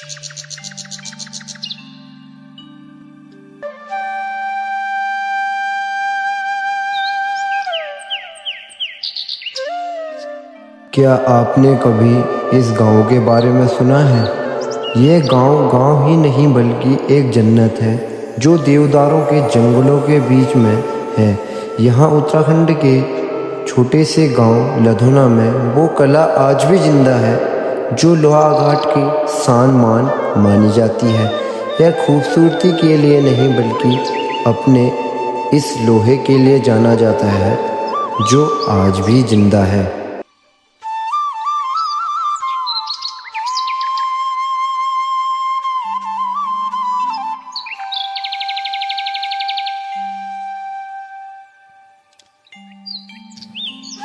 क्या आपने कभी इस गांव के बारे में सुना है? ये गांव ही नहीं बल्कि एक जन्नत है जो देवदारों के जंगलों के बीच में है। यहाँ उत्तराखंड के छोटे से गांव लधुना में वो कला आज भी जिंदा है जो लोहाघाट की शान मान मानी जाती है। यह खूबसूरती के लिए नहीं बल्कि अपने इस लोहे के लिए जाना जाता है जो आज भी जिंदा है।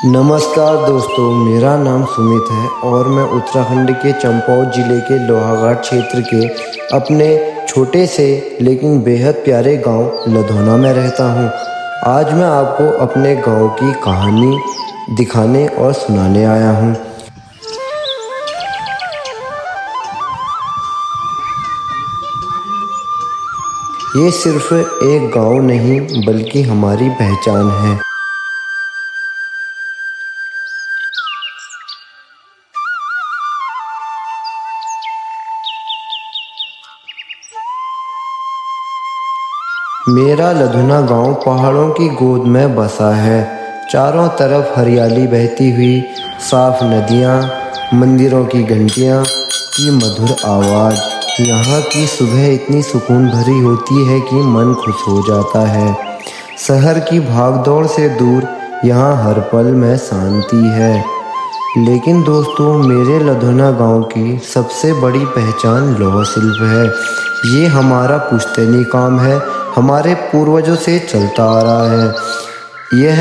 नमस्कार दोस्तों, मेरा नाम सुमित है और मैं उत्तराखंड के चंपावत जिले के लोहाघाट क्षेत्र के अपने छोटे से लेकिन बेहद प्यारे गांव लधौना में रहता हूं। आज मैं आपको अपने गांव की कहानी दिखाने और सुनाने आया हूं। ये सिर्फ एक गांव नहीं बल्कि हमारी पहचान है। मेरा लधुना गांव पहाड़ों की गोद में बसा है। चारों तरफ हरियाली बहती हुई, साफ नदियां, मंदिरों की घंटियां की मधुर आवाज़। यहाँ की सुबह इतनी सुकून भरी होती है कि मन खुश हो जाता है। शहर की भागदौड़ से दूर यहाँ हर पल में शांति है। लेकिन दोस्तों, मेरे लधुना गांव की सबसे बड़ी पहचान लौह शिल्प है। ये हमारा पुश्तैनी काम है, हमारे पूर्वजों से चलता आ रहा है। यह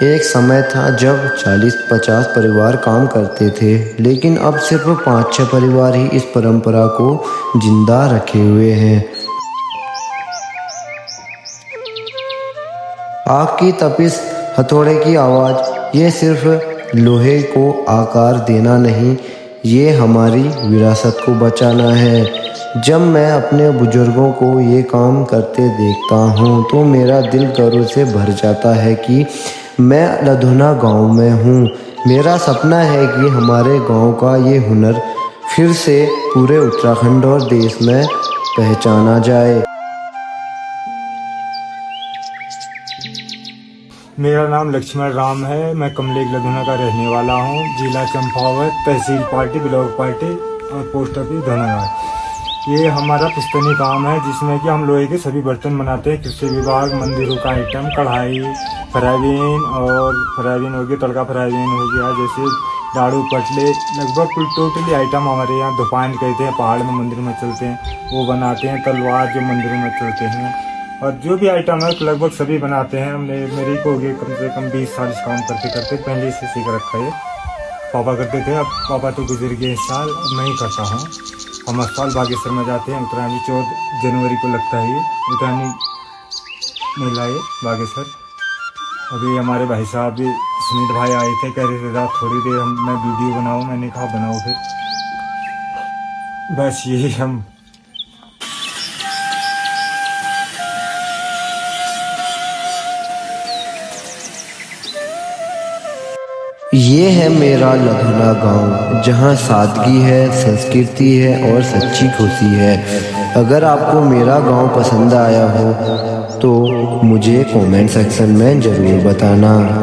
एक समय था जब 40-50 परिवार काम करते थे, लेकिन अब सिर्फ 5-6 परिवार ही इस परंपरा को जिंदा रखे हुए हैं। आग की तपिश, हथौड़े की आवाज़, ये सिर्फ लोहे को आकार देना नहीं, ये हमारी विरासत को बचाना है। जब मैं अपने बुजुर्गों को ये काम करते देखता हूँ तो मेरा दिल गर्व से भर जाता है कि मैं लधुना गांव में हूँ। मेरा सपना है कि हमारे गांव का ये हुनर फिर से पूरे उत्तराखंड और देश में पहचाना जाए। मेरा नाम लक्ष्मण राम है। मैं कमलेक लधुना का रहने वाला हूँ। जिला चंपावत, तहसील पार्टी, ब्लॉक पार्टी और पोस्ट ऑफिस धनागार। ये हमारा पुश्तैनी काम है जिसमें कि हम लोहे के सभी बर्तन बनाते हैं। कृषि विभाग, मंदिरों का आइटम, कढ़ाई, फ्राईबीन और फ्राईबीन हो गया, तड़का फ्राईबीन हो गया, जैसे लाड़ू, पटले, लगभग कुल टोटली आइटम हमारे यहाँ दुपान कहते हैं, पहाड़ में मंदिर में चलते हैं, वो बनाते हैं। तलवार जो मंदिरों में चलते हैं और जो भी आइटम है लगभग सभी बनाते हैं। हमने मेरी को हो गए कम से कम 20 साल इस काम करते करते, पहले से सीख रखा है। पापा करते थे, अब पापा तो गुजर गए इस साल, अब मैं ही करता हूँ। हम हर साल बागेश्वर में जाते हैं। उत्तरायणी 14 जनवरी को लगता है, ये उत्तरायणी मेला है बागेश्वर। अभी हमारे भाई साहब भी, सुमित भाई आए थे, कह रहे थे रात थोड़ी देर मैं वीडियो बनाऊँ। मैंने कहा बनाओ फिर। बस यही हम। ये है मेरा लधुना गांव, जहाँ सादगी है, संस्कृति है और सच्ची खुशी है। अगर आपको मेरा गांव पसंद आया हो तो मुझे कमेंट सेक्शन में ज़रूर बताना।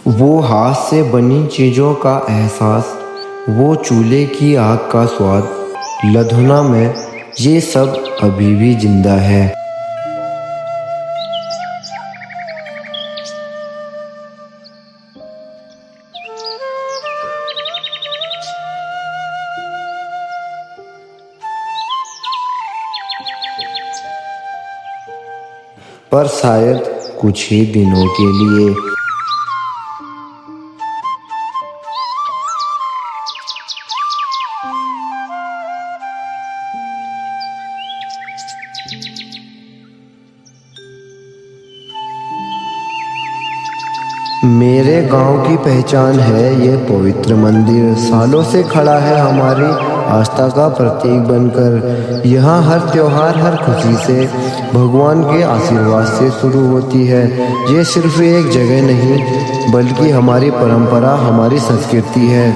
वो हाथ से बनी चीज़ों का एहसास, वो चूल्हे की आग का स्वाद, लधुना में ये सब अभी भी जिंदा है। पर शायद कुछ ही दिनों के लिए। मेरे गांव की पहचान है ये पवित्र मंदिर। सालों से खड़ा है हमारी आस्था का प्रतीक बनकर। यहाँ हर त्योहार हर खुशी से भगवान के आशीर्वाद से शुरू होती है। ये सिर्फ एक जगह नहीं बल्कि हमारी परंपरा, हमारी संस्कृति है।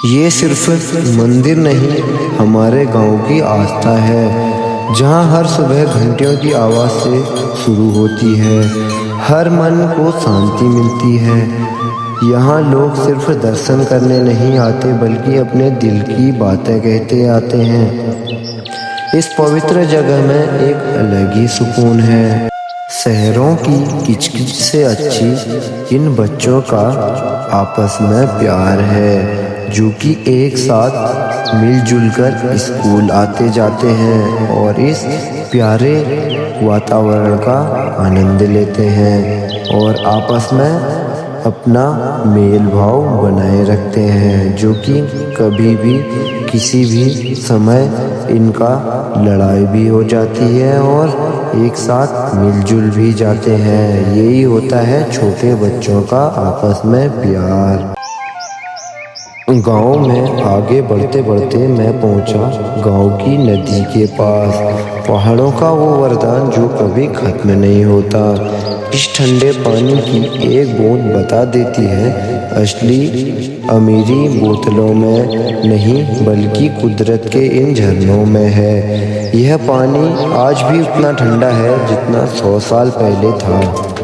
ये सिर्फ मंदिर नहीं, हमारे गांव की आस्था है, जहां हर सुबह घंटियों की आवाज़ से शुरू होती है। हर मन को शांति मिलती है। यहाँ लोग सिर्फ दर्शन करने नहीं आते बल्कि अपने दिल की बातें कहते आते हैं। इस पवित्र जगह में एक अलग ही सुकून है। शहरों की किचकिच से अच्छी इन बच्चों का आपस में प्यार है, जो कि एक साथ मिलजुल कर स्कूल आते जाते हैं और इस प्यारे वातावरण का आनंद लेते हैं और आपस में अपना मेल भाव बनाए रखते हैं, जो कि कभी भी किसी भी समय इनका लड़ाई भी हो जाती है और एक साथ मिलजुल भी जाते हैं। यही होता है छोटे बच्चों का आपस में प्यार। गांव में आगे बढ़ते बढ़ते मैं पहुंचा गांव की नदी के पास। पहाड़ों का वो वरदान जो कभी खत्म नहीं होता। इस ठंडे पानी की एक बूंद बता देती है असली अमीरी बोतलों में नहीं बल्कि कुदरत के इन झरनों में है। यह पानी आज भी उतना ठंडा है जितना 100 साल पहले था।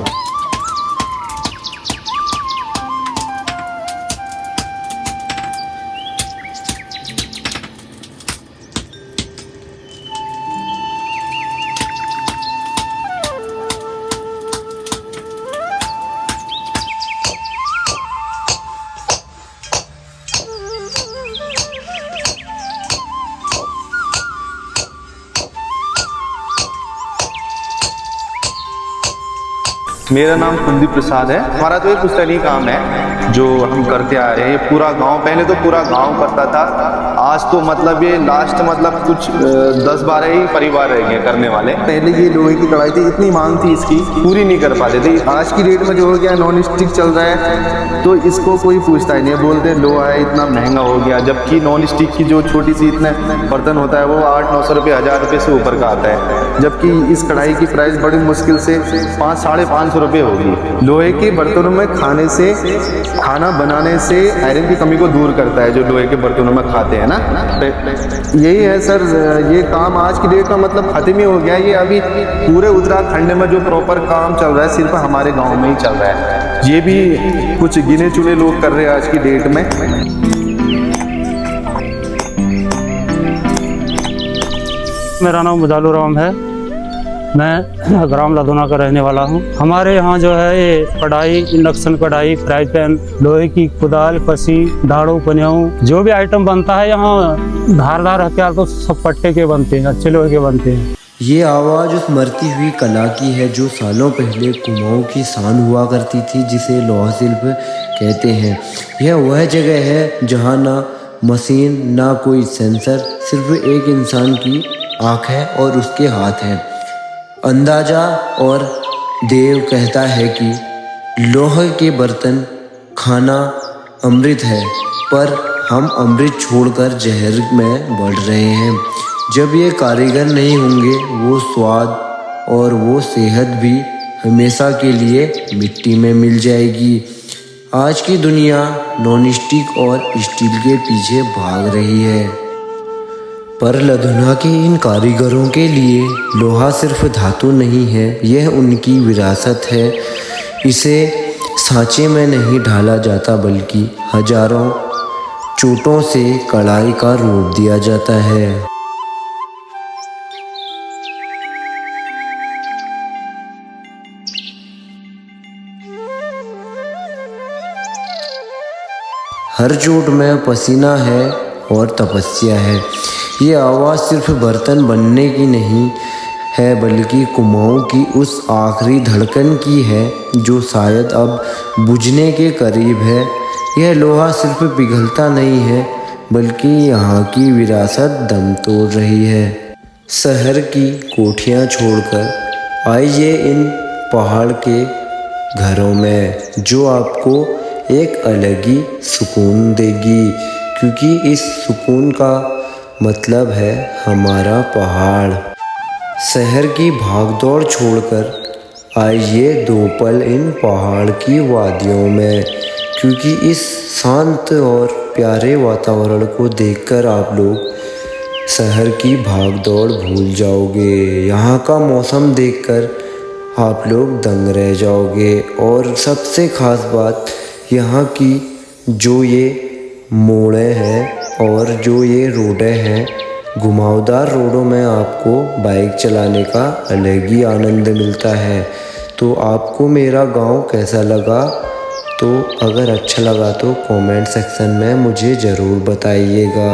मेरा नाम कुलदीप प्रसाद है। हमारा तो एक पुश्तैनी काम है जो हम करते आ रहे हैं। पूरा गांव, पहले तो पूरा गांव करता था, आज तो मतलब ये लास्ट मतलब कुछ 10-12 ही परिवार रह गए करने वाले। पहले ये लोहे की कढ़ाई थी, इतनी मांग थी इसकी, पूरी नहीं कर पाते थे। आज की डेट में जो हो गया नॉन स्टिक चल रहा है तो इसको कोई पूछता ही नहीं, बोलते लोहा है इतना महंगा हो गया। जबकि नॉन स्टिक की जो छोटी सी इतने बर्तन होता है वो 800-900 रुपये, 1000 रुपये से ऊपर का आता है। जबकि इस कढ़ाई की प्राइस बड़ी मुश्किल से 500-550 रुपये होगी। लोहे के बर्तनों में खाना बनाने से आयरन की कमी को दूर करता है, जो लोहे के बर्तनों में खाते हैं ना। यही है सर, ये काम आज की डेट में मतलब खत्म ही हो गया। ये अभी पूरे उत्तराखंड में जो प्रॉपर काम चल रहा है सिर्फ हमारे गांव में ही चल रहा है। ये भी कुछ गिने चुने लोग कर रहे हैं आज की डेट में। मेरा नाम मुजालू राम है, मैं ग्राम लधुना का रहने वाला हूँ। हमारे यहाँ जो है ये कढ़ाई, इंडक्शन कढ़ाई, फ्राई पैन, लोहे की कुदाल, पसी, दाड़ू, पनियाऊ, जो भी आइटम बनता है यहाँ धारदार हथियार तो सब पट्टे के बनते हैं, अच्छे लोहे के बनते हैं। ये आवाज़ उस मरती हुई कला की है जो सालों पहले कुमाऊं की शान हुआ करती थी, जिसे लौह शिल्प कहते हैं। यह वह जगह है जहाँ ना मशीन ना कोई सेंसर, सिर्फ एक इंसान की आँख है और उसके हाथ है। अंदाजा और देव कहता है कि लोहे के बर्तन खाना अमृत है, पर हम अमृत छोड़कर जहर में बढ़ रहे हैं। जब ये कारीगर नहीं होंगे वो स्वाद और वो सेहत भी हमेशा के लिए मिट्टी में मिल जाएगी। आज की दुनिया नॉन स्टिक और स्टील के पीछे भाग रही है, पर लधुना के इन कारीगरों के लिए लोहा सिर्फ धातु नहीं है, यह उनकी विरासत है। इसे सांचे में नहीं ढाला जाता बल्कि हजारों चोटों से कढ़ाई का रूप दिया जाता है। हर चोट में पसीना है और तपस्या है। ये आवाज़ सिर्फ बर्तन बनने की नहीं है बल्कि कुमाऊं की उस आखिरी धड़कन की है जो शायद अब बुझने के करीब है। यह लोहा सिर्फ पिघलता नहीं है बल्कि यहाँ की विरासत दम तोड़ रही है। शहर की कोठियाँ छोड़कर आइए इन पहाड़ के घरों में, जो आपको एक अलग ही सुकून देगी, क्योंकि इस सुकून का मतलब है हमारा पहाड़। शहर की भागदौड़ छोड़कर आइए दो पल इन पहाड़ की वादियों में, क्योंकि इस शांत और प्यारे वातावरण को देखकर आप लोग शहर की भागदौड़ भूल जाओगे। यहाँ का मौसम देखकर आप लोग दंग रह जाओगे। और सबसे ख़ास बात यहाँ की जो ये मोड़ें हैं और जो ये रोडें हैं, घुमावदार रोडों में आपको बाइक चलाने का अलग ही आनंद मिलता है। तो आपको मेरा गांव कैसा लगा? तो अगर अच्छा लगा तो कमेंट सेक्शन में मुझे ज़रूर बताइएगा।